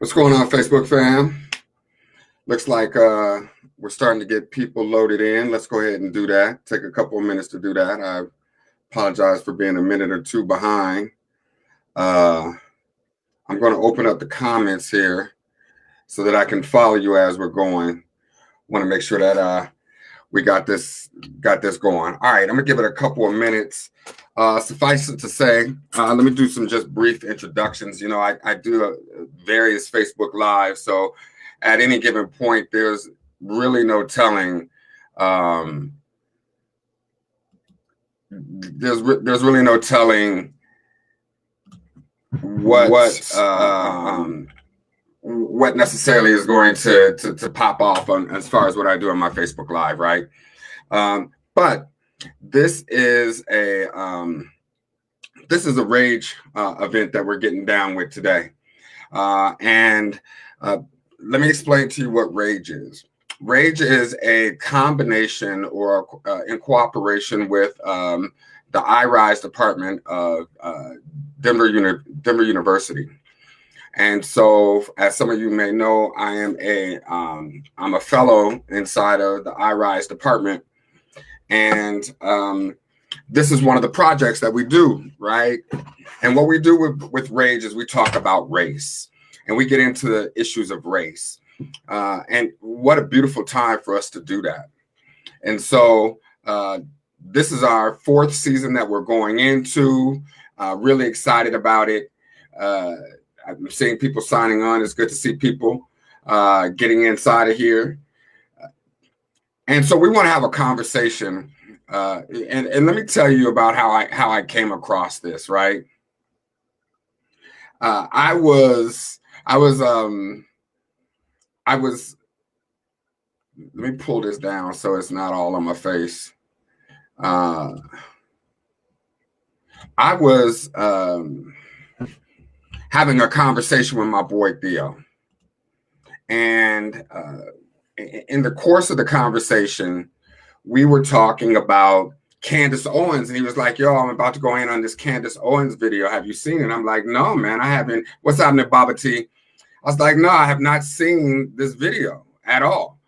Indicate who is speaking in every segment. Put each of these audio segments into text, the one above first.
Speaker 1: What's going on, Facebook fam? Looks like we're starting to get people loaded in. Let's go ahead and do that. Take a couple of minutes to do that. I apologize for being a minute or two behind. I'm going to open up the comments here so that I can follow you as we're going. Want to make sure that we got this going. All right, I'm gonna give it a couple of minutes. Suffice it to say, let me do some just brief introductions. You know, I do various Facebook Lives, so at any given point, there's really no telling. There's really no telling what necessarily is going to pop off on as far as what I do on my Facebook Live, right? But this is a R.A.G.E event that we're getting down with today, and let me explain to you what R.A.G.E is. R.A.G.E is a combination or in cooperation with the R.A.G.E department of Denver University. And so, as some of you may know, I am I'm a fellow inside of the R.A.G.E department, and this is one of the projects that we do, right? And what we do with R.A.G.E is we talk about race, and we get into the issues of race, and what a beautiful time for us to do that. And so, this is our fourth season that we're going into. Really excited about it. I'm seeing people signing on. It's good to see people getting inside of here. And so we want to have a conversation. And let me tell you about how I came across this, right? I was let me pull this down so it's not all on my face. I was having a conversation with my boy Theo, and in the course of the conversation, we were talking about Candace Owens, and he was like, "Yo, I'm about to go in on this Candace Owens video. Have you seen it?" I'm like, "No, man, I haven't." "What's happening, Baba T?" I was like, "No, I have not seen this video at all.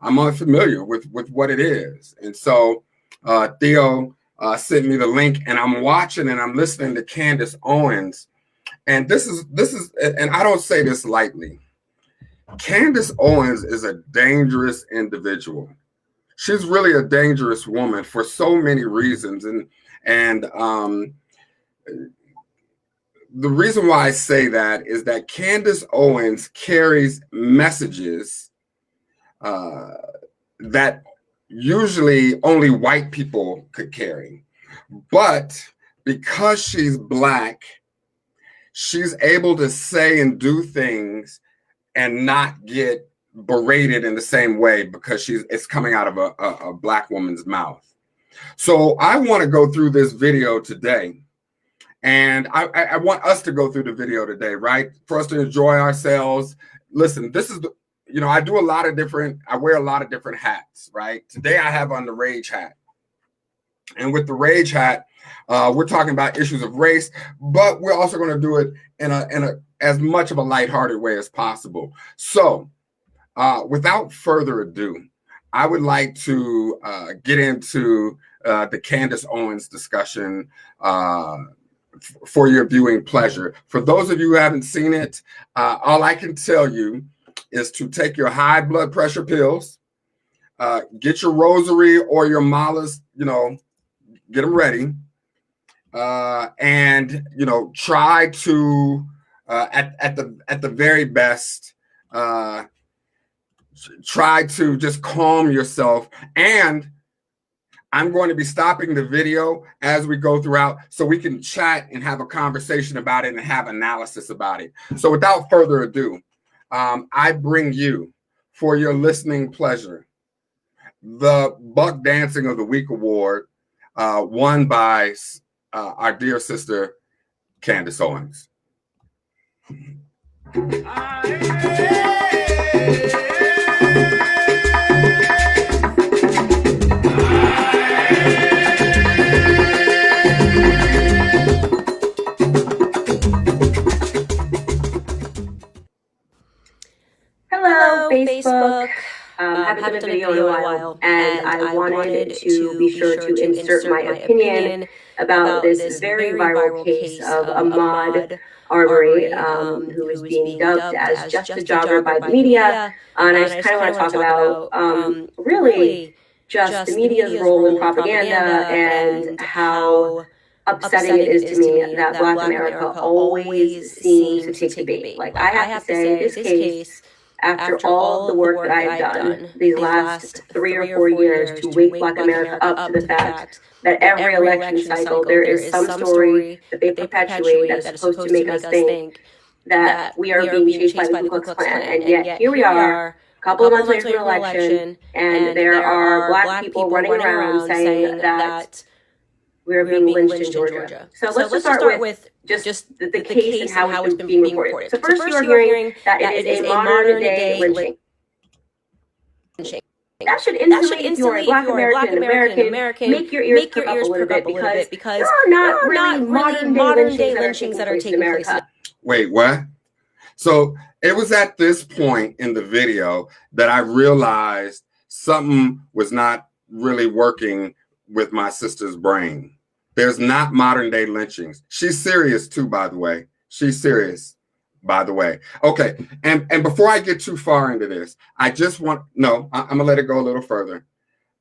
Speaker 1: I'm unfamiliar with what it is." And so Theo sent me the link, and I'm watching and I'm listening to Candace Owens. And this is, and I don't say this lightly. Candace Owens is a dangerous individual. She's really a dangerous woman for so many reasons. And the reason why I say that is that Candace Owens carries messages that usually only white people could carry. But because she's Black, she's able to say and do things and not get berated in the same way because it's coming out of a Black woman's mouth. So I want to go through this video today, and I want us to go through the video today, right? For us to enjoy ourselves. Listen, this is I wear a lot of different hats, right? Today I have on the R.A.G.E hat, and with the R.A.G.E hat, we're talking about issues of race, but we're also going to do it in a as much of a lighthearted way as possible. So, without further ado, I would like to get into the Candace Owens discussion for your viewing pleasure. For those of you who haven't seen it, all I can tell you is to take your high blood pressure pills, get your rosary or your malas, get them ready. And try to at the very best try to just calm yourself. And I'm going to be stopping the video as we go throughout so we can chat and have a conversation about it and have analysis about it. So without further ado, I bring you, for your listening pleasure, the Buck Dancing of the Week award, won by our dear sister, Candace Owens.
Speaker 2: haven't done a video in a while, and I wanted to be sure to insert my opinion about this very viral case of Ahmaud Arbery, who is being dubbed as just a jogger by the media. And I just kind of want to talk about really just the media's role in propaganda and how upsetting it is to me that Black America always seems to take the bait. Like, I have to say, this case, after all of the work that I've done these last 3 or 4 years to wake Black America up to the fact that every election cycle there is some story that they perpetuate that is supposed to make us think that we are being chased by the Ku Klux Klan. And yet here we are, a couple of months later from the election, and there are Black people running around saying that we're being lynched in Georgia. So let's just start with just the case and how it's been being reported. So first you are hearing that it is a modern day lynching. That should instantly, if you're a Black American, make your ears perk up a little bit, because there are not really modern day lynchings that are taking place in America.
Speaker 1: Wait, what? So it was at this point in the video that I realized something was not really working with my sister's brain. There's not modern day lynchings. She's serious too, by the way. She's serious, by the way. Okay, and before I get too far into this, I'm gonna let it go a little further.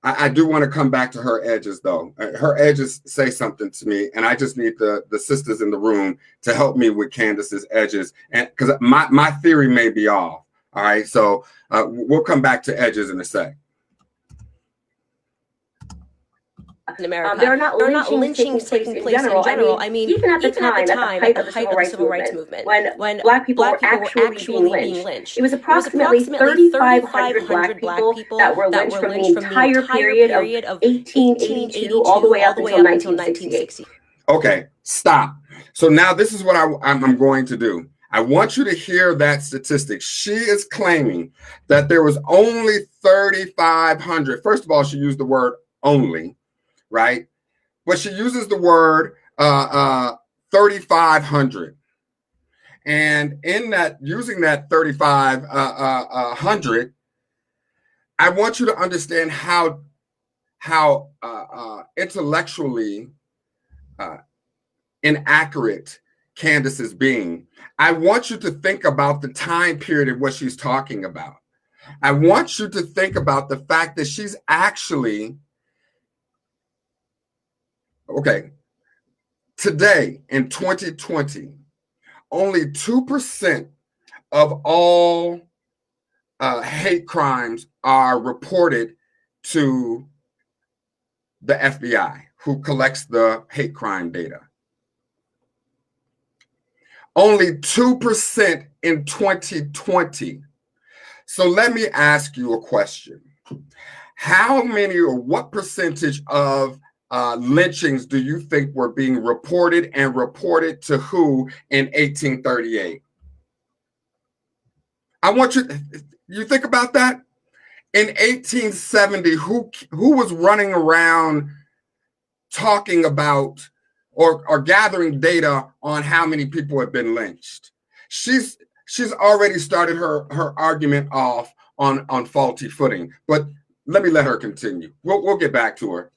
Speaker 1: I do want to come back to her edges, though. Her edges say something to me, and I just need the sisters in the room to help me with Candace's edges, and because my theory may be off. All right, so we'll come back to edges in a sec.
Speaker 2: In America, there are not lynchings taking place in general. I mean, even at the time, at the height of the Civil Rights Movement, when Black people were actually being lynched, it was approximately 3,500 Black people that were lynched from the entire period of 1882 all the way up until 1960.
Speaker 1: Okay, stop. So now this is what I'm going to do. I want you to hear that statistic. She is claiming that there was only 3,500. First of all, she used the word only. Right, but she uses the word 3,500, and in that, using that 3,500, I want you to understand how intellectually inaccurate Candace is being. I want you to think about the time period of what she's talking about. I want you to think about the fact that she's actually okay, today in 2020, only 2% of all hate crimes are reported to the FBI, who collects the hate crime data. Only 2% in 2020. So let me ask you a question. How many or what percentage of lynchings do you think were being reported, and reported to who in 1838? I want you think about that. In 1870, who was running around talking about or gathering data on how many people have been lynched? She's already started her argument off on faulty footing, but let her continue. We'll get back to her.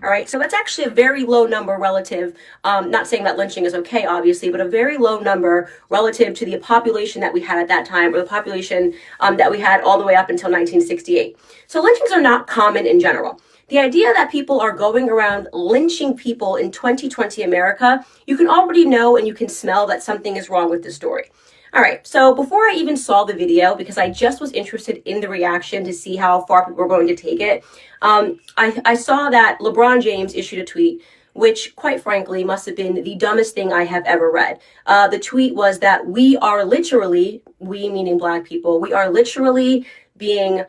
Speaker 2: All right, so that's actually a very low number relative, not saying that lynching is okay, obviously, but a very low number relative to the population that we had at that time, or the population that we had all the way up until 1968. So lynchings are not common in general. The idea that people are going around lynching people in 2020 America, you can already know and you can smell that something is wrong with the story. All right, so before I even saw the video, because I just was interested in the reaction to see how far people were going to take it, I saw that LeBron James issued a tweet, which quite frankly must have been the dumbest thing I have ever read. The tweet was that we are literally, we meaning Black people, we are literally being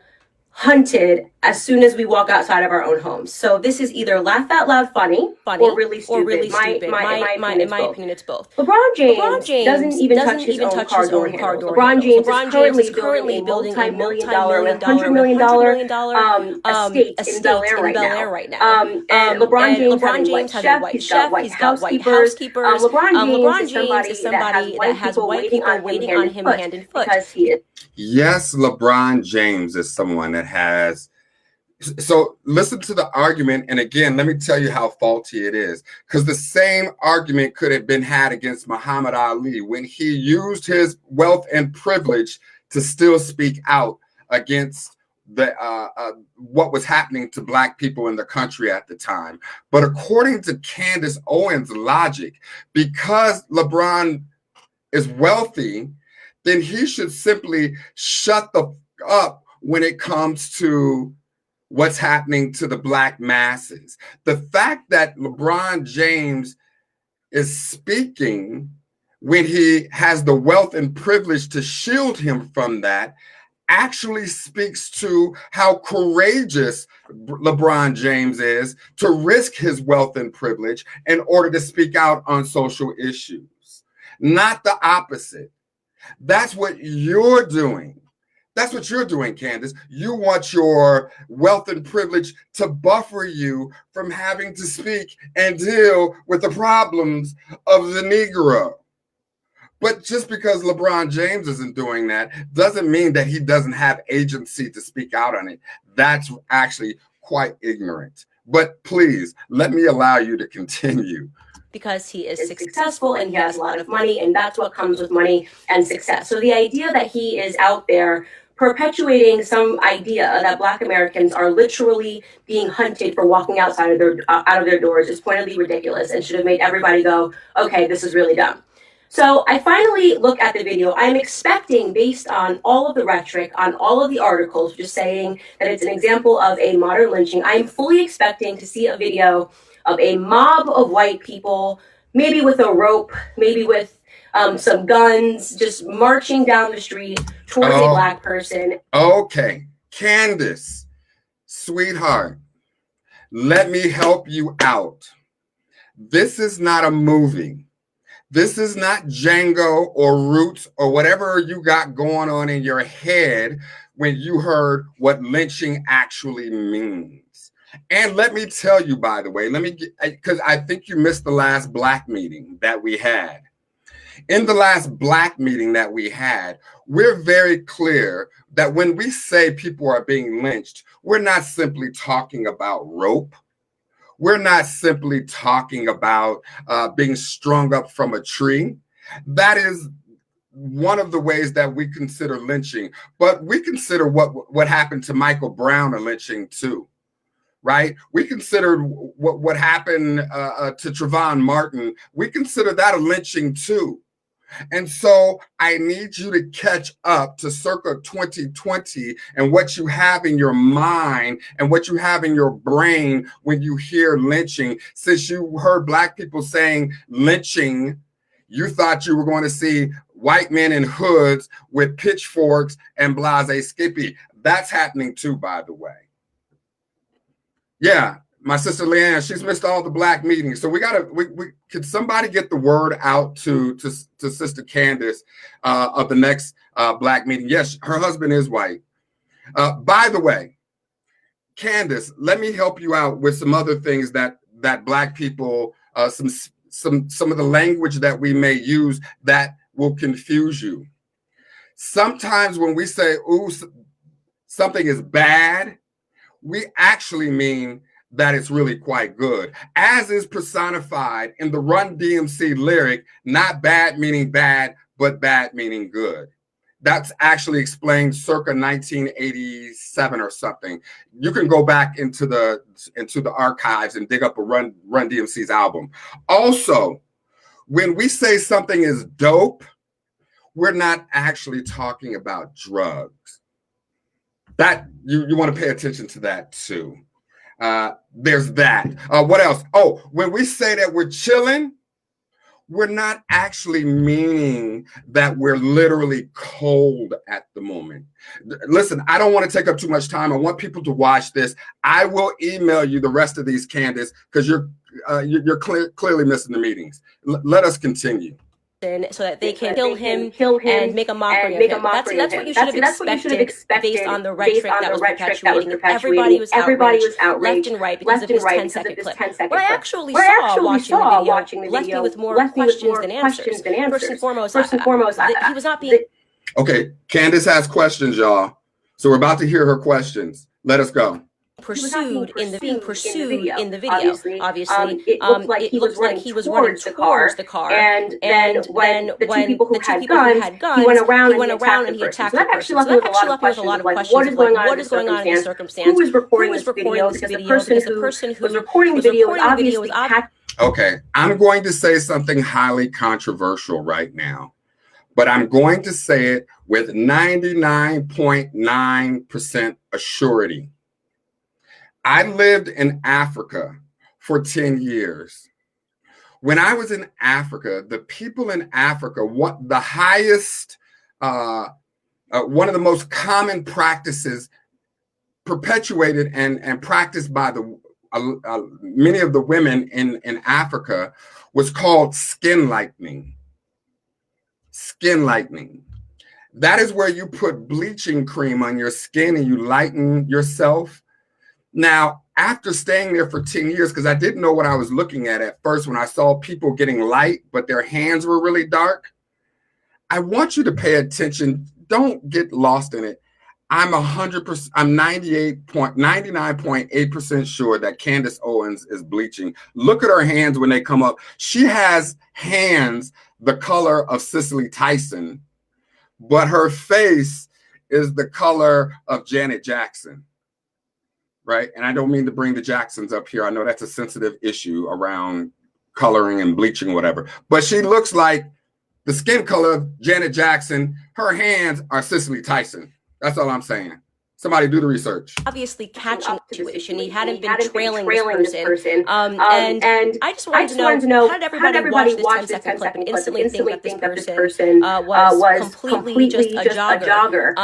Speaker 2: hunted as soon as we walk outside of our own homes. So this is either laugh out loud funny or really stupid. In my opinion, it's both. LeBron James doesn't even touch his own car door handles. LeBron James is currently building a multi-million-dollar, $100 million estate in Bel Air right now. And LeBron James has a white chef. He's got white housekeepers. LeBron James is somebody that has white people waiting on him hand and foot because he is.
Speaker 1: Yes, LeBron James is someone that has. So listen to the argument. And again, let me tell you how faulty it is, because the same argument could have been had against Muhammad Ali when he used his wealth and privilege to still speak out against the what was happening to Black people in the country at the time. But according to Candace Owens' logic, because LeBron is wealthy, then he should simply shut the up when it comes to what's happening to the Black masses. The fact that LeBron James is speaking when he has the wealth and privilege to shield him from that actually speaks to how courageous LeBron James is to risk his wealth and privilege in order to speak out on social issues, not the opposite. That's what you're doing. That's what you're doing, Candace. You want your wealth and privilege to buffer you from having to speak and deal with the problems of the Negro. But just because LeBron James isn't doing that doesn't mean that he doesn't have agency to speak out on it. That's actually quite ignorant. But please, let me allow you to continue.
Speaker 2: Because he is successful and he has a lot of money, and that's what comes with money and success. So the idea that he is out there perpetuating some idea that Black Americans are literally being hunted for walking outside of their doors is pointedly ridiculous and should have made everybody go, okay, this is really dumb. So I finally look at the video. I'm expecting, based on all of the rhetoric, on all of the articles, just saying that it's an example of a modern lynching, I'm fully expecting to see a video of a mob of white people, maybe with a rope, maybe with some guns, just marching down the street towards a Black person.
Speaker 1: Okay, Candace, sweetheart, let me help you out. This is not a movie. This is not Django or Roots or whatever you got going on in your head when you heard what lynching actually means. And let me tell you, by the way, because I think you missed the last Black meeting that we had. In the last Black meeting that we had, we're very clear that when we say people are being lynched, we're not simply talking about rope. We're not simply talking about being strung up from a tree. That is one of the ways that we consider lynching, but we consider what happened to Michael Brown a lynching too. Right? We considered what happened to Trayvon Martin. We consider that a lynching too. And so I need you to catch up to circa 2020 and what you have in your mind and what you have in your brain when you hear lynching. Since you heard Black people saying lynching, you thought you were going to see white men in hoods with pitchforks and blase skippy. That's happening too, by the way. Yeah, my sister Leanne, she's missed all the Black meetings. So we could somebody get the word out to Sister Candace of the next Black meeting. Yes, her husband is white. By the way, Candace, let me help you out with some other things that Black people, some of the language that we may use that will confuse you. Sometimes when we say, ooh, something is bad, we actually mean that it's really quite good, as is personified in the Run DMC lyric, not bad meaning bad, but bad meaning good. That's actually explained circa 1987 or something. You can go back into the archives and dig up a Run DMC's album. Also, when we say something is dope, we're not actually talking about drugs. That you want to pay attention to that too. There's that. What else? Oh, when we say that we're chilling, we're not actually meaning that we're literally cold at the moment. Listen, I don't want to take up too much time. I want people to watch this. I will email you the rest of these, Candace, because you're clearly missing the meetings. Let us continue.
Speaker 3: So that they can kill him and make a mockery of him. That's what you should have expected based on the rhetoric that was perpetuating. Everybody was outraged left and right because of his 10-second clip. What I actually saw watching the video left me with more questions than answers. First and foremost, he was not being...
Speaker 1: Okay, Candace has questions, y'all. So we're about to hear her questions. Let us go.
Speaker 3: Being pursued in the video. Obviously, it looked like he was running towards the car, and then when the two people who had guns, he went around and he attacked the person. So that actually left me with a lot of questions. What is going on in the circumstance? Who was recording this video? Because the person who was recording the video was obviously...
Speaker 1: Okay, I'm going to say something highly controversial right now, but I'm going to say it with 99.9% assurity. I lived in Africa for 10 years. When I was in Africa, the people in Africa, one of the most common practices perpetuated and practiced by many of the women in Africa was called skin lightening. Skin lightening. That is where you put bleaching cream on your skin and you lighten yourself. Now, after staying there for 10 years, because I didn't know what I was looking at first when I saw people getting light, but their hands were really dark, I want you to pay attention. Don't get lost in it. I'm 99.8% sure that Candace Owens is bleaching. Look at her hands when they come up. She has hands the color of Cicely Tyson, but her face is the color of Janet Jackson. Right. And I don't mean to bring the Jacksons up here. I know that's a sensitive issue around coloring and bleaching, whatever. But she looks like the skin color of Janet Jackson. Her hands are Cicely Tyson. That's all I'm saying. Somebody do the research.
Speaker 3: Obviously catching the situation. He hadn't been trailing this person. And I just wanted to know, how did everybody watch this 10-second clip and instantly think that this person was completely just a jogger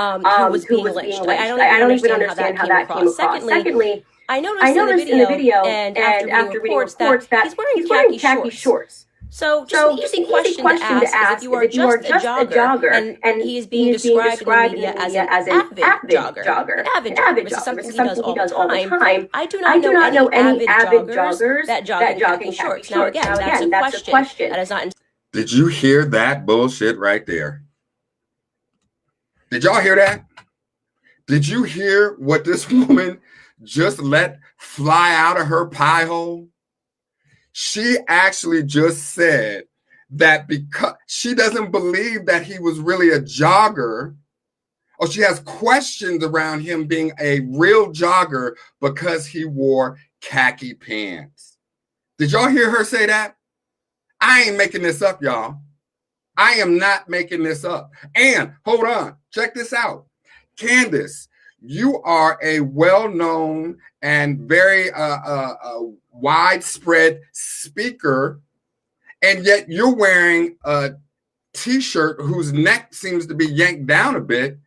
Speaker 3: who was being lynched? I don't even understand how that came across. Secondly, I noticed in the video and after reading reports that he's wearing khaki shorts. So just an easy question to ask is if you are just a jogger and he is being described in the media as an avid jogger. An avid jogger, which is something he does all the time. I do not know any avid joggers that jog in khaki shorts. Now again, that's a question. That is not...
Speaker 1: Did you hear that bullshit right there? Did y'all hear that? Did you hear what this woman just let fly out of her pie hole? She actually just said that because she doesn't believe that he was really a jogger, or she has questions around him being a real jogger because he wore khaki pants. Did y'all hear her say that? I ain't making this up, y'all. I am not making this up. And hold on, check this out. Candace, you are a well-known and very widespread speaker, and yet you're wearing a t-shirt whose neck seems to be yanked down a bit.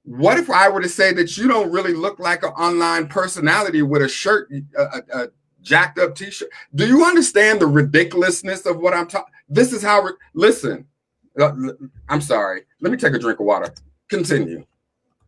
Speaker 1: What if I were to say that you don't really look like an online personality with a shirt, a jacked up t-shirt? Do you understand the ridiculousness of what I'm talking? This is how, listen, I'm sorry. Let me take a drink of water. Continue.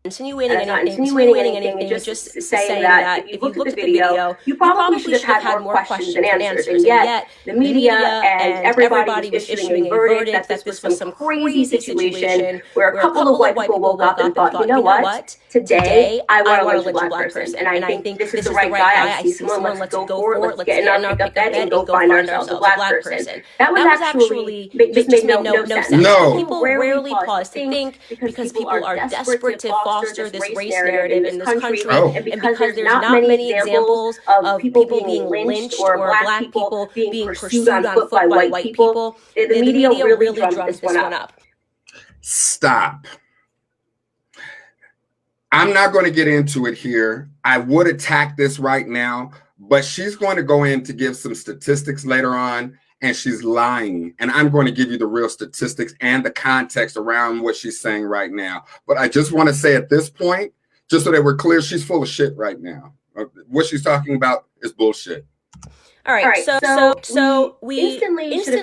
Speaker 3: Insinuating anything, just saying that if you looked at the video, you probably should have had more questions than answers. And yet, the media and everybody was issuing a verdict that this was some crazy situation where a couple of white people woke up and thought, you know what? Today, I want to lynch a black person. And I think this is the right guy. I see someone, let's go for it. Let's get in our pickup bed and go find ourselves a black person. That was actually just made no sense. People rarely pause to think because people are desperate to foster this race narrative in this country, and because there's not many examples of people being lynched or black people being pursued on foot by white people, the media really drums this one up.
Speaker 1: Stop. I'm not going to get into it here. I would attack this right now, but she's going to go in to give some statistics later on, and she's lying. And I'm going to give you the real statistics and the context around what she's saying right now. But I just want to say at this point, just so that we're clear, she's full of shit right now. What she's talking about is bullshit.
Speaker 3: All right, so we instantly should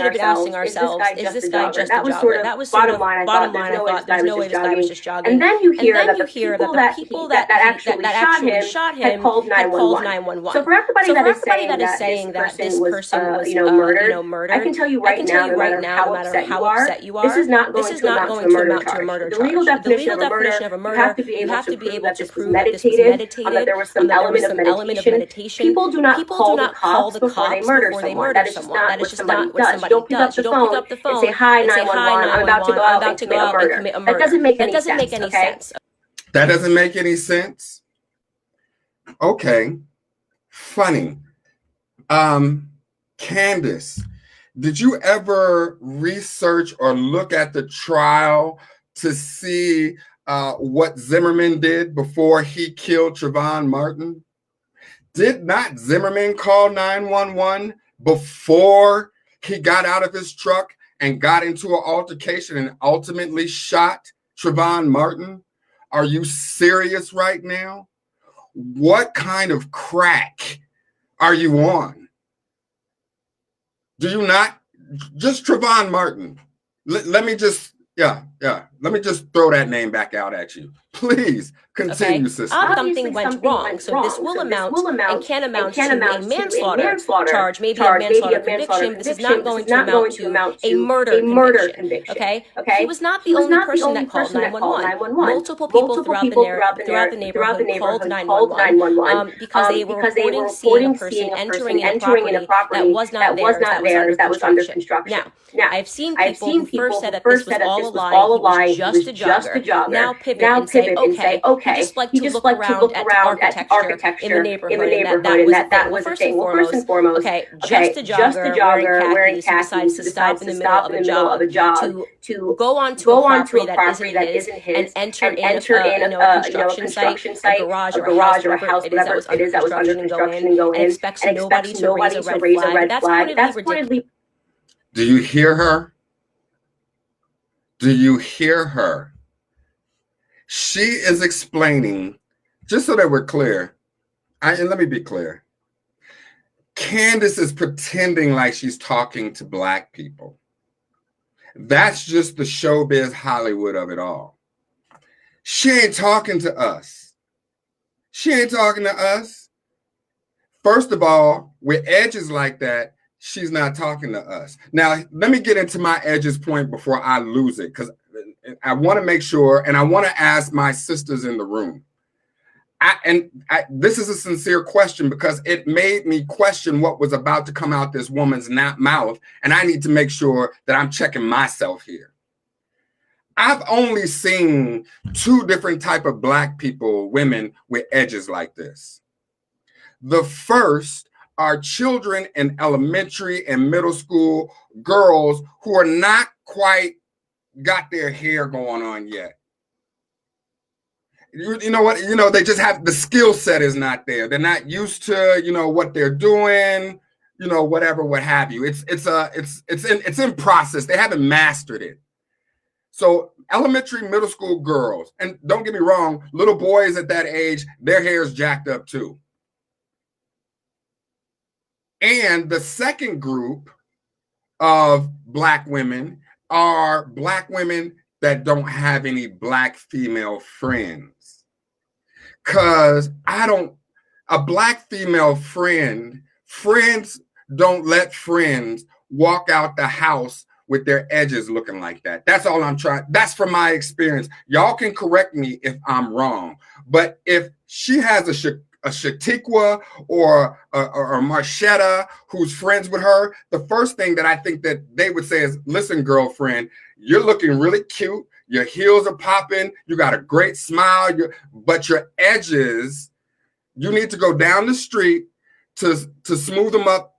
Speaker 3: have been asking ourselves, is this guy just a jogger? That was sort of bottom line. I thought there's no way this guy was just jogging.
Speaker 2: And then you hear that the people that actually shot him had called 911. So for everybody that is saying that this person was murdered, I can tell you right now, no matter how upset you are, this is not going to amount to a murder charge. The legal definition of a murder, you have to be able to prove that this was meditated, that there was some element of meditation. People do not call the cops before they murder someone. That is just not what somebody does. You don't pick up the phone and say, "Hi, 911, I'm about to go out and commit a murder." That doesn't make any sense.
Speaker 1: That doesn't make any sense? Okay. Funny. Candace, did you ever research or look at the trial to see what Zimmerman did before he killed Trayvon Martin? Did not Zimmerman call 911 before he got out of his truck and got into an altercation and ultimately shot Trayvon Martin? Are you serious right now? What kind of crack are you on? Do you not? Just Trayvon Martin. Let me just throw that name back out at you. Please continue, sister.
Speaker 3: Something went wrong. So this will amount and can amount to a manslaughter charge, maybe a manslaughter conviction. This is not going to amount to a murder conviction. Okay? He was not the only person that called 911. Multiple people throughout the neighborhood called 911 because they were reporting seeing a person entering in a property that was not theirs, that was under construction. Now, I've seen people who first said that this was all a lie, he was just a jogger. Now pivot and say, okay, he just liked to look around at architecture in the neighborhood, and that was a thing. Well, first and foremost, just a jogger wearing khakis, decides to stop in the middle of a jog to go onto a property that isn't his and enter in a construction site, a garage or a house, whatever it is that was under construction, and go in and expects nobody to raise a red flag. That's pointedly.
Speaker 1: Do you hear her? Do you hear her? She is explaining, just so that we're clear, and let me be clear. Candace is pretending like she's talking to Black people. That's just the showbiz Hollywood of it all. She ain't talking to us. She ain't talking to us. First of all, with edges like that, she's not talking to us. Now, let me get into my edges point before I lose it, because I want to make sure, and I want to ask my sisters in the room. This is a sincere question because it made me question what was about to come out this woman's mouth, and I need to make sure that I'm checking myself here. I've only seen two different type of Black people, women with edges like this. The first are children in elementary and middle school, girls who are not quite got their hair going on yet. You know what? You know, they just have the skill set is not there. They're not used to, what they're doing, whatever, what have you. It's in process. They haven't mastered it. So elementary, middle school girls, and don't get me wrong, little boys at that age, their hair is jacked up too. And the second group of Black women are Black women that don't have any Black female friends. Because a Black female friends don't let friends walk out the house with their edges looking like that. That's all I'm trying. That's from my experience. Y'all can correct me if I'm wrong. But if she has a Shatikwa or Marchetta who's friends with her, the first thing that I think that they would say is, listen, girlfriend, you're looking really cute. Your heels are popping. You got a great smile, but your edges, you need to go down the street to smooth them up,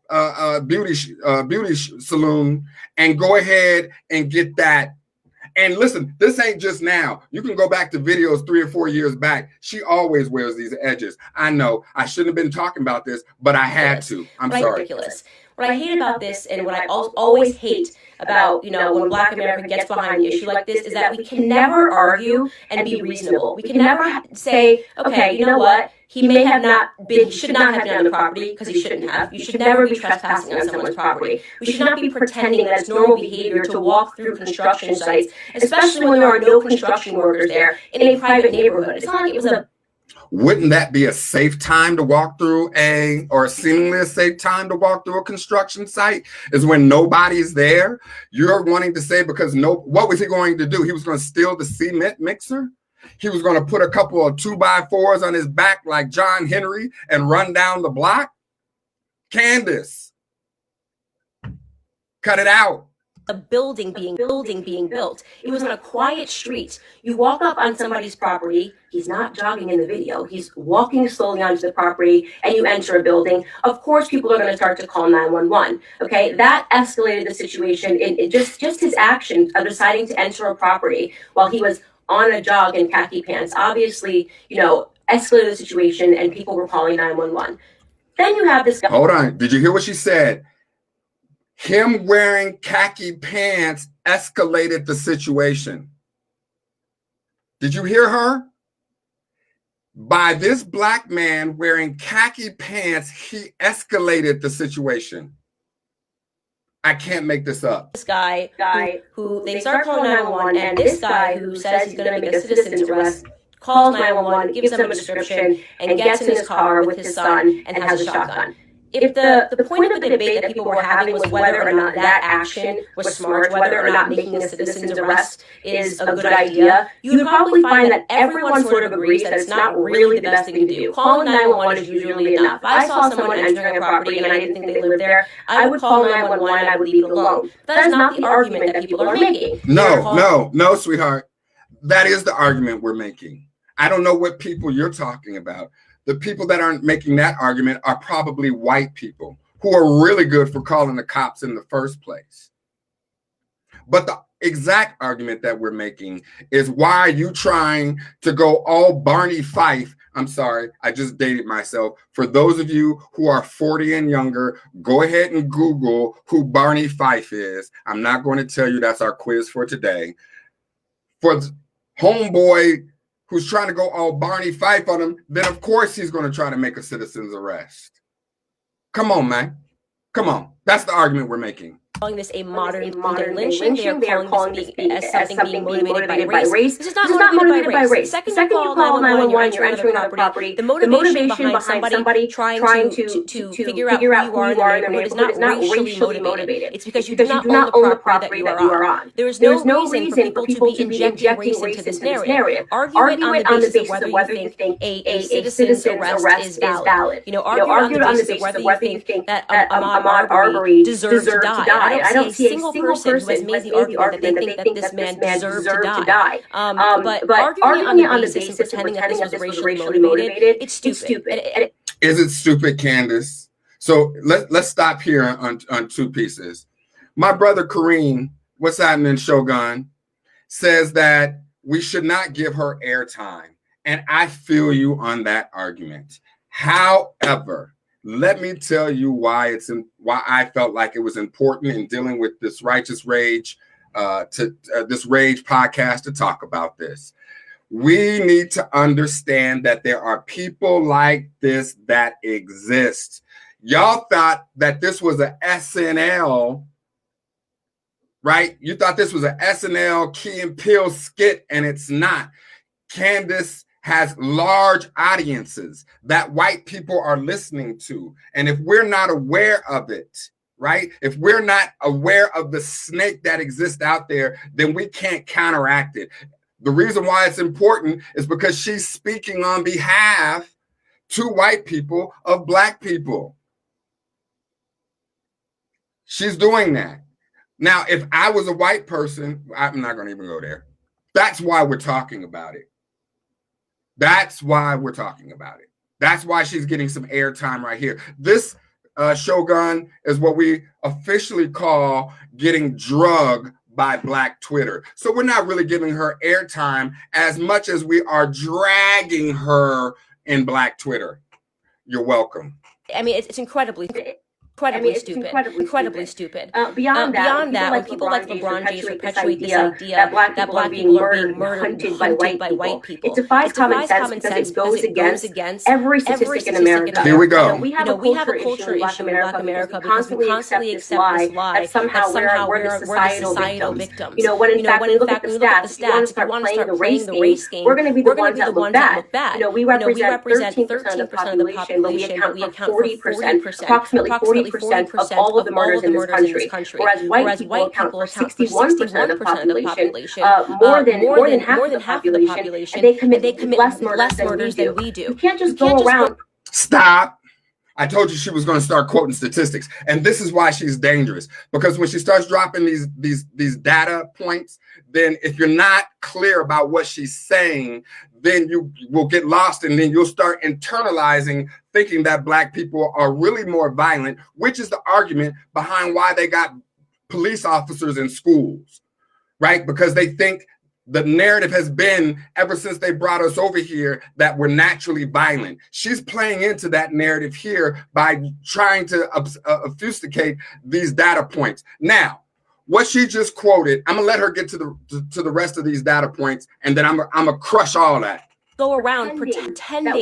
Speaker 1: beauty salon, and go ahead and get that. And listen, this ain't just now. You can go back to videos 3 or 4 years back. She always wears these edges. I know I shouldn't have been talking about this, but I had to. I'm sorry.
Speaker 3: Ridiculous. what I hate about this, and what I always hate about, when Black America gets behind an issue like this, is that we can never argue and be reasonable. We can never say, okay, you know what? He should not have been on the property because he shouldn't have. You should never be trespassing on someone's property. We should not be pretending that it's normal behavior to walk through construction sites, especially when there are no construction workers there in a private neighborhood. It's not like it was a
Speaker 1: Wouldn't that be a safe time to walk through or seemingly a safe time to walk through a construction site? Is when nobody's there? You're wanting to say what was he going to do? He was going to steal the cement mixer? He was going to put a couple of 2x4s on his back like John Henry and run down the block? Candace, cut it out.
Speaker 3: A building being built. It was on a quiet street. You walk up on somebody's property. He's not jogging in the video. He's walking slowly onto the property, and you enter a building. Of course, people are going to start to call 911. Okay, that escalated the situation. In just his action of deciding to enter a property while he was on a jog in khaki pants, obviously, escalated the situation, and people were calling 911. Then you have this guy.
Speaker 1: Hold on. Did you hear what she said? Him wearing khaki pants escalated the situation. Did you hear her? By this Black man wearing khaki pants, he escalated the situation. I can't make this up.
Speaker 3: This guy who they start calling 911, and this guy who says he's going to make a citizen's arrest calls 911, gives them a description, and gets in his car with his son and has a shotgun. If the point of the debate that people were having was whether or not that action was smart, whether or not making a citizen's arrest is a good idea, you would probably find that everyone sort of agrees that it's not really the best thing to do. Calling 911 is usually enough. If I saw someone entering a property and I didn't think they lived there, I would call 911 and I would leave it alone. That is not the argument that people are making.
Speaker 1: No, sweetheart. That is the argument we're making. I don't know what people you're talking about. The people that aren't making that argument are probably white people who are really good for calling the cops in the first place. But the exact argument that we're making is, why are you trying to go all Barney Fife? I'm sorry, I just dated myself. For those of you who are 40 and younger, go ahead and Google who Barney Fife is. I'm not going to tell you. That's our quiz for today. For homeboy who's trying to go all Barney Fife on him, then of course he's going to try to make a citizen's arrest. Come on, man. Come on. That's the argument we're making.
Speaker 3: Calling this a modern lynching. They are calling this as something being motivated by race. This is not motivated by race. The second you call 911, you're entering another property. The motivation behind somebody trying to figure out who you are in their neighborhood is not racially motivated. It's because you do not own the property that you are on. There is no reason for people to be injecting race into this narrative. Argue it on the basis of whether you think a citizen's arrest is valid. Argue it on the basis of whether you think that Ahmaud Arbery deserves to die. I don't see a single person who has made the argument that they think that this man deserved to die. But arguing on the basis of pretending that this was racially motivated, it's stupid.
Speaker 1: Is it stupid, Candace? So let's stop here on two pieces. My brother Kareem, what's happening, Shogun, says that we should not give her airtime. And I feel you on that argument. However, let me tell you why I felt like it was important in dealing with this Righteous Rage, this Rage podcast, to talk about this. We need to understand that there are people like this that exist. Y'all thought that this was a SNL, right? You thought this was a SNL Key and Peele skit, and it's not. Candace has large audiences that white people are listening to. And if we're not aware of it, right? If we're not aware of the snake that exists out there, then we can't counteract it. The reason why it's important is because she's speaking on behalf to white people of Black people. She's doing that. Now, if I was a white person, I'm not going to even go there. That's why we're talking about it. That's why we're talking about it. That's why she's getting some airtime right here. This Shogun is what we officially call getting drugged by Black Twitter. So we're not really giving her airtime as much as we are dragging her in Black Twitter. You're welcome.
Speaker 3: I mean, it's incredibly. incredibly stupid.
Speaker 2: Beyond that, when people like LeBron James perpetuate this idea that black people are being murdered and hunted by white people, it defies common sense because it goes against every statistic in America.
Speaker 1: Here we go.
Speaker 2: We have a culture issue in Black America because we constantly accept this lie that somehow we're the societal victims. When in fact, when you look at the stats, if you want to start playing the race game, we're going to be the ones that look bad. We represent 13% of the population, but we account for 40%, approximately 40% of all of the murders in this country. Whereas white people account for 61% of the population, more than half of the population, and they commit less murders than we do. You can't just go around.
Speaker 1: Stop. I told you she was going to start quoting statistics, and this is why she's dangerous. Because when she starts dropping these data points, then if you're not clear about what she's saying, then you will get lost, and then you'll start internalizing, thinking that black people are really more violent, which is the argument behind why they got police officers in schools, right? Because they think the narrative has been, ever since they brought us over here, that we're naturally violent. She's playing into that narrative here by trying to obfuscate these data points. Now, what she just quoted, I'm gonna let her get to the rest of these data points, and then I'm gonna crush all that.
Speaker 3: Go around pretending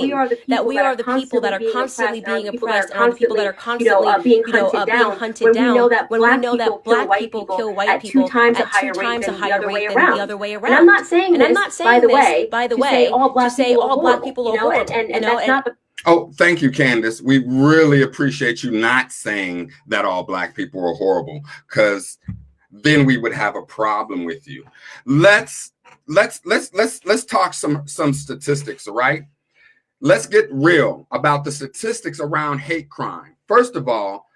Speaker 3: that we are the people that are constantly being oppressed and are the people that are constantly being hunted down when we know that black people kill white people at 2 times a higher rate than the other way around.
Speaker 2: And I'm not saying this, by the way, to say all black people are horrible. And that's not the...
Speaker 1: Oh, thank you, Candace. We really appreciate you not saying that all black people are horrible, because then we would have a problem with you. Let's talk some statistics, all right? Let's get real about the statistics around hate crime. First of all,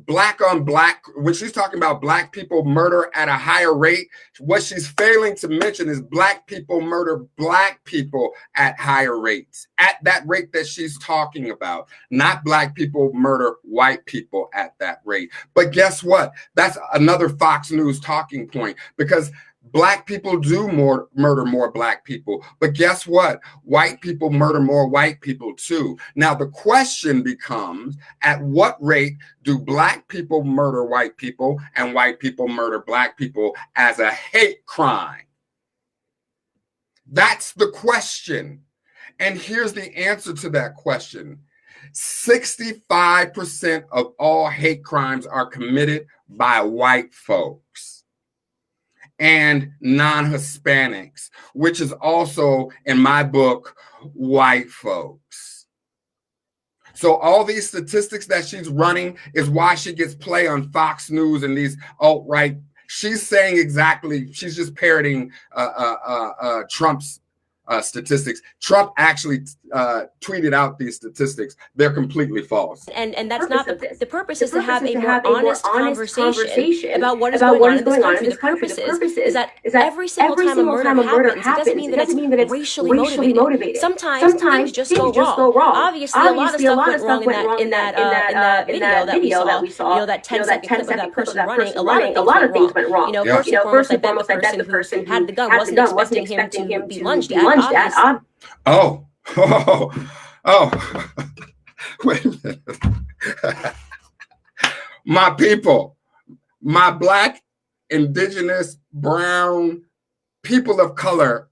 Speaker 1: black on black, when she's talking about black people murder at a higher rate, what she's failing to mention is black people murder black people at higher rates, at that rate that she's talking about, not black people murder white people at that rate. But guess what? That's another Fox News talking point, because black people do murder more black people, but guess what? White people murder more white people too. Now the question becomes, at what rate do black people murder white people and white people murder black people as a hate crime? That's the question. And here's the answer to that question. 65% of all hate crimes are committed by white folks and non-Hispanics, which is also, in my book, white folks. So all these statistics that she's running is why she gets play on Fox News and these alt-right. She's saying exactly, she's just parroting Trump's statistics. Trump actually tweeted out these statistics. They're completely false.
Speaker 3: And that's not the purpose is to have a more honest conversation about what is going on in this country. The purpose is that every single time a murder happens, it doesn't mean that it's racially motivated. Sometimes things just go wrong. Obviously, a lot of stuff went wrong in that video that we saw. That 10-second clip of that person running. A lot of things went wrong. First and foremost, I bet the person who had the gun wasn't expecting him to be lunged at.
Speaker 1: Oh. Wait a minute. My people, my black, indigenous, brown, people of color,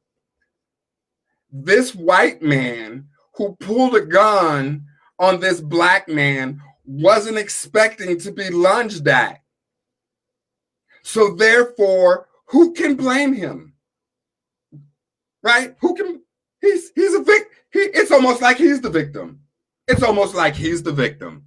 Speaker 1: this white man who pulled a gun on this black man wasn't expecting to be lunged at. So therefore, who can blame him? Right? Who can? He's a victim. It's almost like he's the victim. It's almost like he's the victim.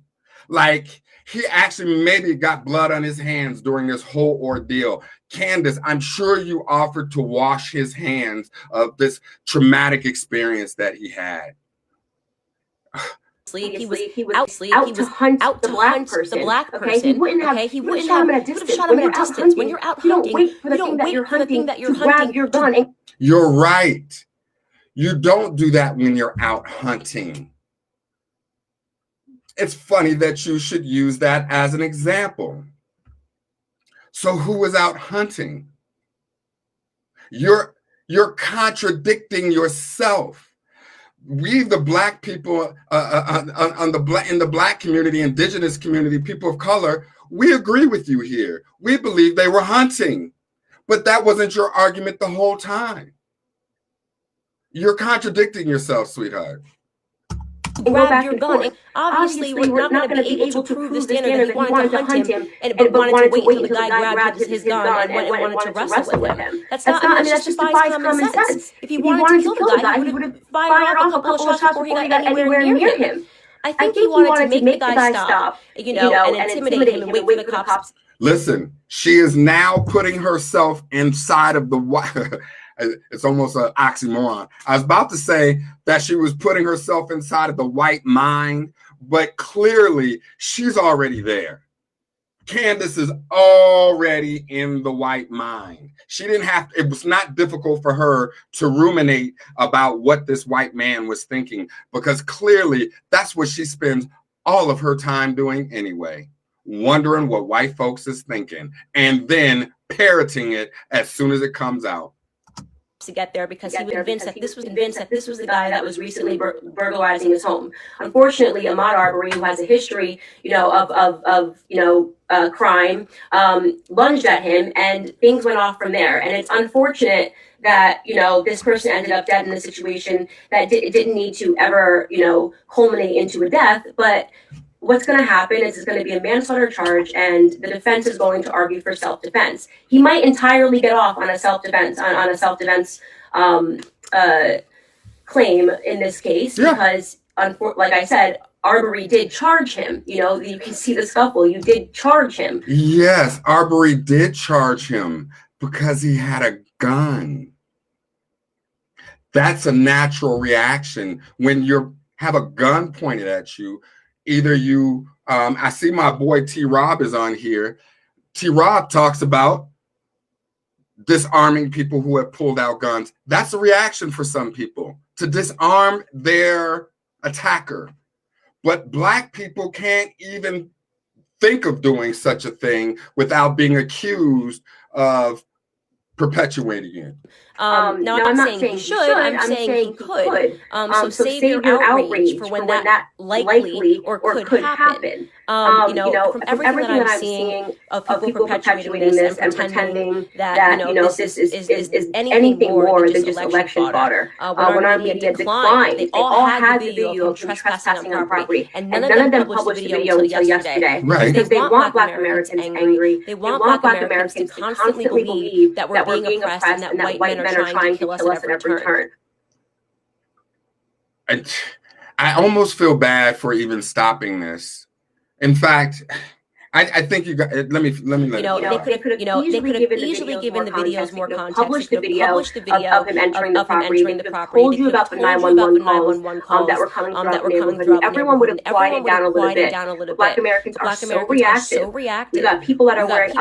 Speaker 1: Like he actually maybe got blood on his hands during this whole ordeal. Candace, I'm sure you offered to wash his hands of this traumatic experience that he had.
Speaker 3: He was out to hunt the black person. Okay? He wouldn't have shot him at a distance. When you're out hunting, you don't wait for the thing that you're hunting to grab your gun.
Speaker 1: You're right. You don't do that when you're out hunting. It's funny that you should use that as an example. So who was out hunting? You're contradicting yourself. we, the Black people, in the Black community, indigenous community, people of color, we agree with you here. We believe they were hunting, but that wasn't your argument the whole time. You're contradicting yourself, sweetheart.
Speaker 3: Grabbed your gun. Obviously, we're not going to be able to prove the standard that he wanted to hunt him, but wanted to wait until the guy grabbed his gun and wanted to wrestle with him. That's not. I mean, that just defies common sense. If he wanted to kill the guy, he would have fired off a couple of shots before he got anywhere near him. I think he wanted to make the guy stop, and intimidate him and wait for the cops.
Speaker 1: Listen, she is now putting herself inside of the white. It's almost an oxymoron. I was about to say that she was putting herself inside of the white mind, but clearly she's already there. Candace is already in the white mind. She didn't have, it was not difficult for her to ruminate about what this white man was thinking, because clearly that's what she spends all of her time doing anyway, wondering what white folks is thinking and then parroting it as soon as it comes out.
Speaker 3: To get there because he was convinced that this was the guy that was recently burglarizing his home. Unfortunately, Ahmaud Arbery, who has a history, of crime, lunged at him, and things went off from there. And it's unfortunate that this person ended up dead in a situation that didn't need to ever culminate into a death, but. What's going to happen is it's going to be a manslaughter charge, and the defense is going to argue for self-defense. He might entirely get off on a self-defense claim in this case because, like I said, Arbery did charge him. You can see the scuffle. You did charge him.
Speaker 1: Yes, Arbery did charge him because he had a gun. That's a natural reaction when you have a gun pointed at you. Either you, I see my boy T-Rob is on here. T-Rob talks about disarming people who have pulled out guns. That's a reaction for some people, to disarm their attacker. But Black people can't even think of doing such a thing without being accused of perpetuating it.
Speaker 3: Now, I'm not saying he should, I'm saying he could. So save your outrage for when that likely or could happen. From everything that I'm seeing of people perpetuating this and pretending that, this is anything more than just election fodder. When our media declined, they all had the video of him trespassing on property, and none of them published the video until yesterday.
Speaker 1: Right.
Speaker 3: Because they want Black Americans angry. They want Black Americans to constantly believe that we're being oppressed and that white men are trying to kill us at every turn.
Speaker 1: I almost feel bad for even stopping this. In fact, I think you got. Let me.
Speaker 3: They could have easily given the videos more context.
Speaker 2: Published the video of him entering the property.
Speaker 3: They
Speaker 2: told you about the 911 calls that were coming throughout. Everyone would have quieted down a little bit. Black Americans are so reactive. We got people that are wearing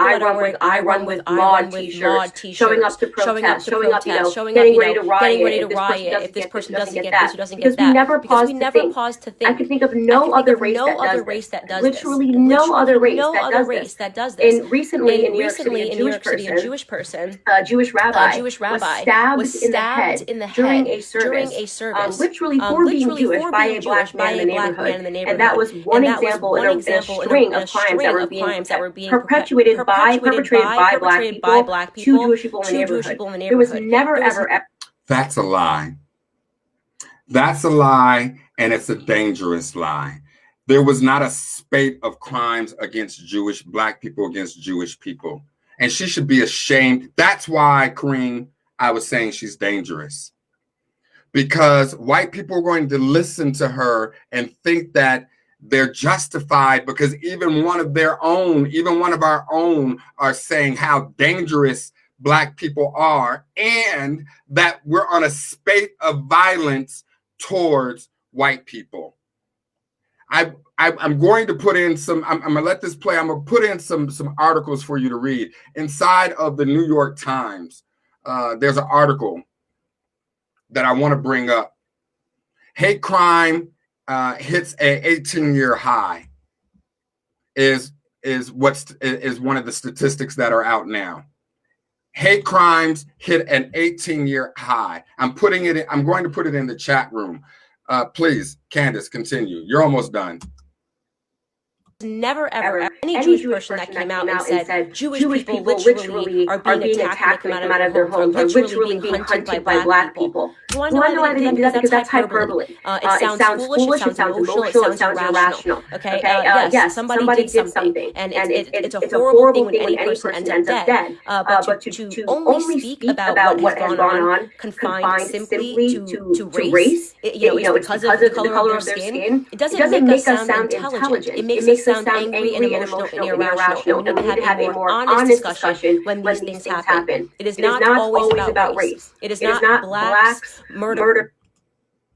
Speaker 2: "I run with Maud" t-shirts, showing up to protest, showing up, getting ready to riot if this person doesn't get this or doesn't get that. Because we never paused to think. I can think of no other race that does this. Literally no other race.
Speaker 3: That does this.
Speaker 2: And recently in New York City, a Jewish person, a Jewish rabbi, was stabbed in the head during a service, literally for being Jewish by a black man in the neighborhood. And that was one example in a string of crimes that were being perpetrated by Black people to Jewish people in the neighborhood. There was never, ever.
Speaker 1: That's a lie. That's a lie, and it's a dangerous lie. There was not a spate of crimes against Black people against Jewish people. And she should be ashamed. That's why, Kareem, I was saying she's dangerous. Because white people are going to listen to her and think that they're justified because even one of our own are saying how dangerous Black people are and that we're on a spate of violence towards white people. I'm going to put in some, I'm going to let this play. I'm going to put in some articles for you to read. Inside of the New York Times, there's an article that I want to bring up. Hate crime hits a 18-year high is one of the statistics that are out now. Hate crimes hit an 18-year high. I'm going to put it in the chat room. Please, Candace, continue. You're almost done.
Speaker 3: Never ever any Jewish person that came out and said Jewish people literally are being attacked when they come out of their homes, are literally being hunted by black people. You want to know why they didn't? Because that's hyperbole. It sounds foolish, it sounds emotional, it sounds irrational. Okay, yes, somebody did something, and it's a horrible thing when any person ends up dead. But to only speak about what has gone on, confined simply to race, it's because of the color of their skin. It doesn't make us sound intelligent. It makes us sound angry and emotional and irrational. And we need to have a more honest discussion when these things happen. It is not always about race. It is not blacks murder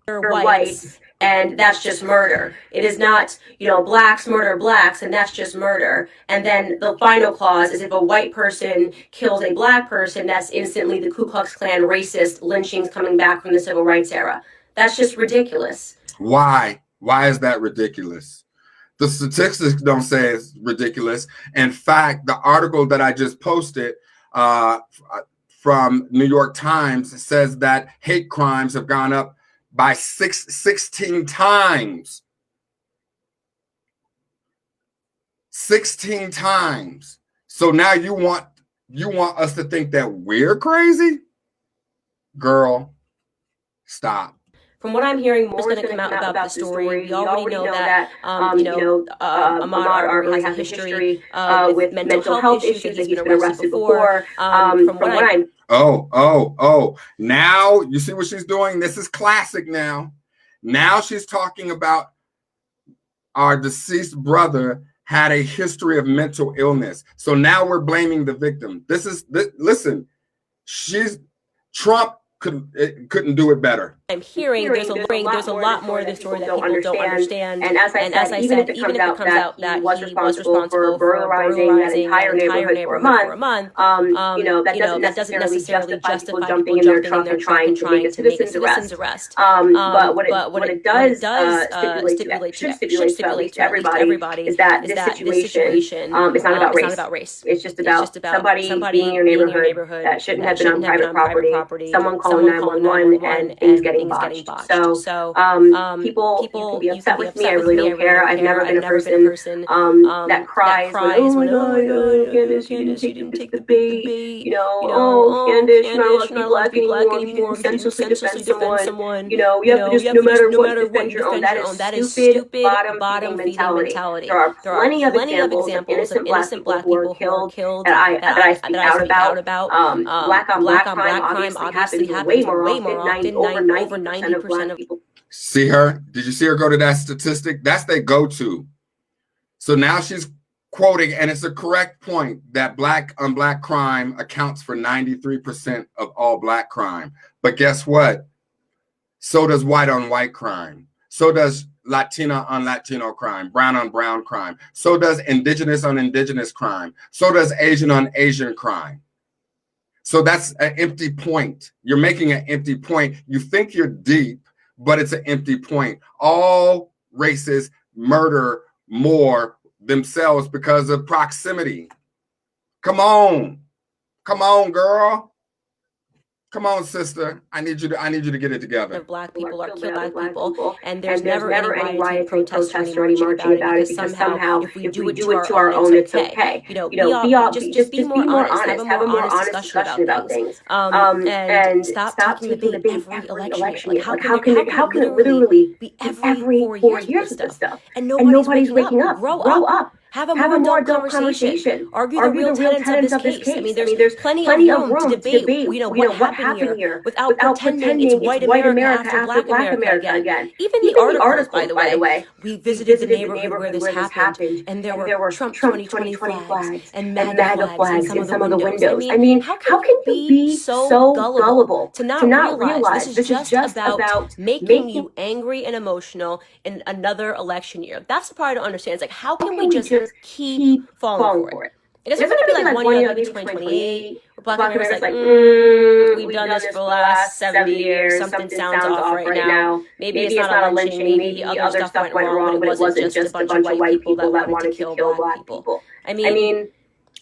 Speaker 3: whites and that's just murder. It is not, blacks murder blacks and that's just murder. And then the final clause is if a white person kills a black person, that's instantly the Ku Klux Klan racist lynchings coming back from the civil rights era. That's just ridiculous.
Speaker 1: Why? Why is that ridiculous? The statistics don't say it's ridiculous. In fact, the article that I just posted from New York Times says that hate crimes have gone up by 16 times. 16 times. So now you want us to think that we're crazy? Girl, stop.
Speaker 3: From what I'm hearing, more is going to come out about the story. We already know that, Ahmaud Arbery has a history with mental health issues, that he's been arrested before. From what I'm...
Speaker 1: Oh. Now, you see what she's doing? This is classic now. Now she's talking about our deceased brother had a history of mental illness. So now we're blaming the victim. Listen, Trump couldn't do it better.
Speaker 3: I'm hearing there's a lot more of the story that people don't understand. And as I said, even if it comes out that he was responsible for burglarizing that entire neighborhood for a month, that doesn't necessarily justify people jumping in their truck and trying to make a citizen's arrest. But what it does should stipulate to everybody is that this situation is not about race. It's just about somebody being in your neighborhood that shouldn't have been on private property, someone calling 911 and things getting botched. So people can be upset with me. I really don't care. I've never been a person that cries when, oh my God, Candace, you didn't take the bait. Candace, you're not allowed to be black anymore. You can senselessly defend someone. You have to just, no matter what, defend your own. That is stupid bottom feeding mentality. There are plenty of examples of innocent black people who were killed that I speak out about. Black on black crime obviously happens way more often. Over 90% of people.
Speaker 1: See her? Did you see her go to that statistic? That's their go-to. So now she's quoting, and it's a correct point, that black on black crime accounts for 93% of all black crime. But guess what? So does white on white crime. So does Latina on Latino crime, brown on brown crime. So does indigenous on indigenous crime. So does Asian on Asian crime. So that's an empty point. You're making an empty point. You think you're deep, but it's an empty point. All races murder more themselves because of proximity. Come on, girl. Come on, sister. I need you to get it together.
Speaker 3: Black people are killed by black people, and there's never any riot, protest, or any marching about it because somehow, if we do it to our own, it's okay. Just be more honest. Have a more honest discussion about things. And stop taking the bait every election year. Like how can it literally be every 4 years with this stuff? And nobody's waking up. Grow up. Have a more adult conversation. Argue the real tenets of this case. I mean, there's plenty of room to debate, what happened here without pretending it's white America after black America again. Even the articles, by the way, we visited the neighborhood where this happened, and there were Trump 2020 flags and MAGA flags in some of the windows. I mean, how can you be so gullible to not realize this is just about making you angry and emotional in another election year? That's the part I don't understand. It's like, how can we just keep falling for it? It doesn't have to be like 1 year, maybe 2028. Black America's like, we've done this for the last 70 years. Something sounds off right now. Maybe it's not a lynching. Maybe other stuff went wrong, but it wasn't just a bunch of white people that wanted to kill black people. I mean,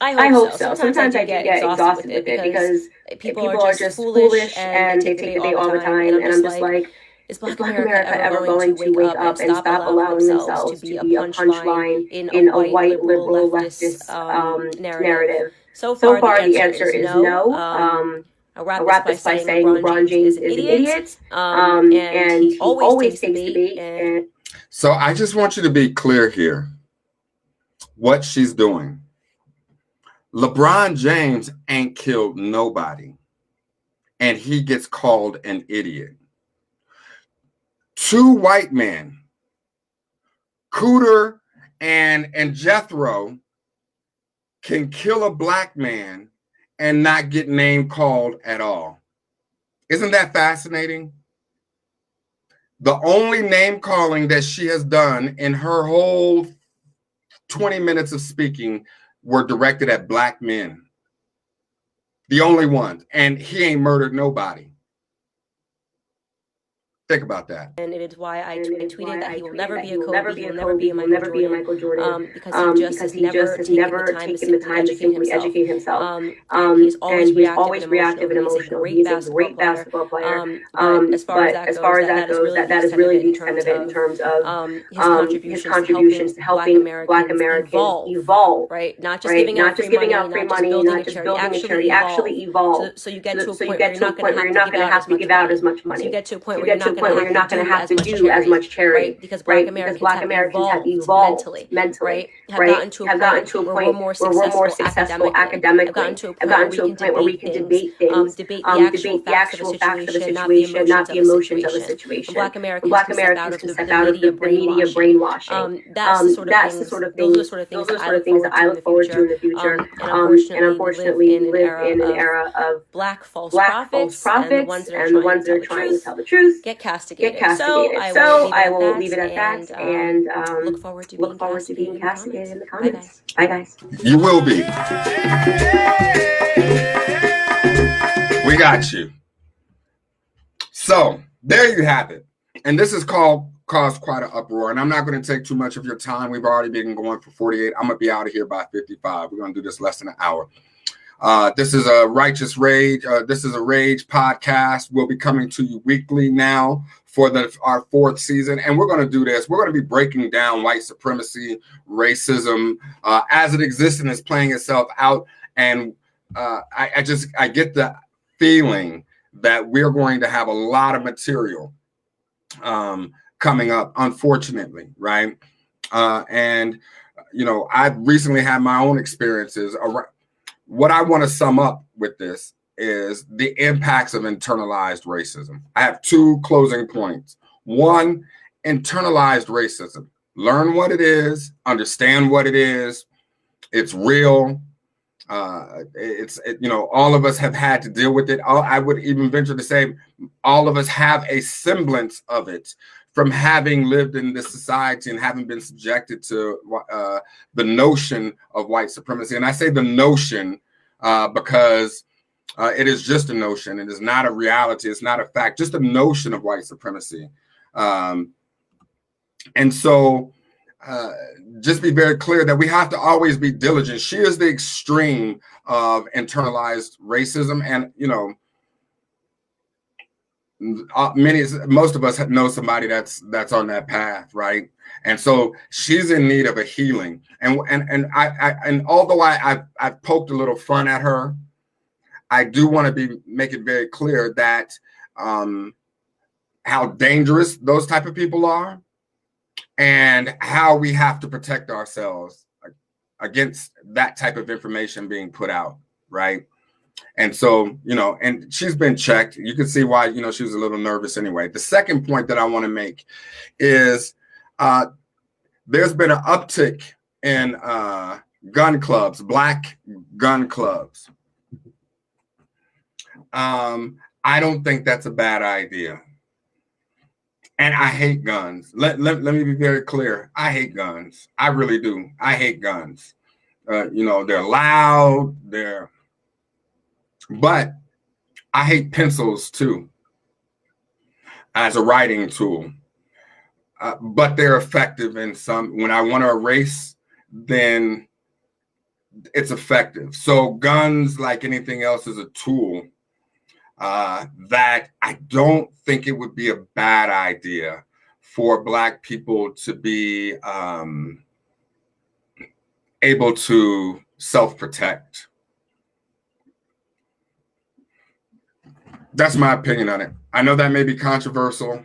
Speaker 3: I hope so. Sometimes I get exhausted with it because people are just foolish and they take the bait all the time. And I'm just like, Is Black America ever going to wake up and stop allowing themselves to be a punchline in a white liberal leftist narrative? So far, the answer is no. I'll wrap this by saying LeBron James is an idiot, and he always takes the bait.
Speaker 1: So I just want you to be clear here. What she's doing. LeBron James ain't killed nobody, and he gets called an idiot. Two white men, Cooter and Jethro, can kill a black man and not get name called at all. Isn't that fascinating? The only name calling that she has done in her whole 20 minutes of speaking were directed at black men. The only ones. And he ain't murdered nobody. Think about that.
Speaker 3: And it is why I tweeted that he will never be a Kobe, he will never be a Michael Jordan, because he just has never taken the time to simply educate himself. And he's always reactive and emotional. He's a great basketball player. As far as that goes, that is really the extent of it in terms of his contributions to helping Black Americans evolve. Right? Not just giving out free money, not just building a charity, actually evolve. So you get to a point where you're not going to have to give out as much money. So you get to a point where you're not going to have to do as much charity, right? Because Black Americans have evolved mentally, right? Have gotten to a point where we're more successful academically. Have gotten to a point where we can debate things, debate the actual facts of a situation, not the emotions of a situation. Black Americans can step out of the media brainwashing. That's the sort of things that I look forward to in the future. And unfortunately, we live in an era of Black false prophets and the ones that are trying to tell the truth get castigated. So I will leave it at that, and look forward to being castigated in the comments. Bye guys.
Speaker 1: You will be. We got you. So there you have it. And this has caused quite an uproar. And I'm not going to take too much of your time. We've already been going for 48. I'm going to be out of here by 55. We're going to do this less than an hour. This is a Righteous Rage. This is a Rage podcast. We'll be coming to you weekly now for our fourth season. And we're going to do this. We're going to be breaking down white supremacy, racism, as it exists and is playing itself out. And I get the feeling that we're going to have a lot of material coming up, unfortunately, right? And, I've recently had my own experiences around. What I want to sum up with this is the impacts of internalized racism. I have two closing points. One, internalized racism. Learn what it is, understand what it is. It's real. All of us have had to deal with it. I would even venture to say all of us have a semblance of it from having lived in this society and having been subjected to the notion of white supremacy. And I say the notion because it is just a notion. It is not a reality. It's not a fact, just a notion of white supremacy. And so just be very clear that we have to always be diligent. She is the extreme of internalized racism. And, most of us know somebody that's on that path, right? And so she's in need of a healing. And although I've poked a little fun at her, I do want to make it very clear that how dangerous those type of people are, and how we have to protect ourselves against that type of information being put out, right? And so, and she's been checked. You can see why, she was a little nervous anyway. The second point that I want to make is there's been an uptick in gun clubs, Black gun clubs. I don't think that's a bad idea. And I hate guns. Let me be very clear. I hate guns. I really do. I hate guns. They're loud. But I hate pencils too, as a writing tool. But they're effective in some. When I want to erase, then it's effective. So guns, like anything else, is a tool. that I don't think it would be a bad idea for Black people to be able to self-protect. That's my opinion on it. I know that may be controversial,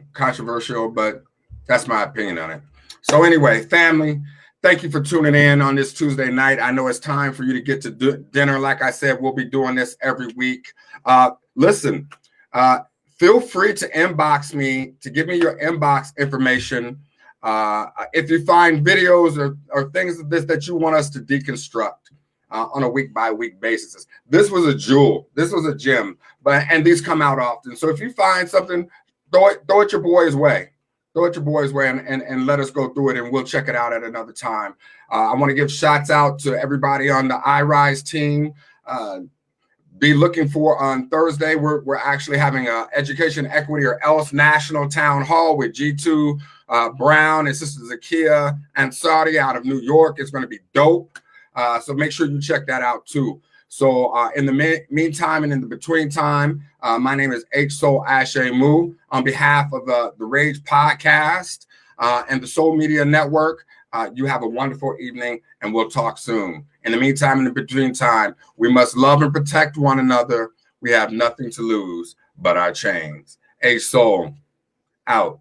Speaker 1: but that's my opinion on it. So anyway, family, thank you for tuning in on this Tuesday night. I know it's time for you to get to dinner. Like I said, we'll be doing this every week. Listen, feel free to inbox me, to give me your inbox information. If you find videos or things of this that you want us to deconstruct on a week-by-week basis. This was a jewel. This was a gem. And these come out often. So if you find something, throw it your boy's way. Throw it your boy's way and let us go through it, and we'll check it out at another time. I want to give shots out to everybody on the R.A.G.E team. Be looking for on Thursday. We're actually having a Education Equity or ELSE National Town Hall with G2 Brown and Sister Zakia Ansari out of New York. It's going to be dope. So make sure you check that out too. So in the meantime and in the between time, my name is H Soul Ashe Mu. On behalf of the R.A.G.E podcast and the Soul Media Network, you have a wonderful evening, and we'll talk soon. In the meantime, in the between time, we must love and protect one another. We have nothing to lose but our chains. H Soul out.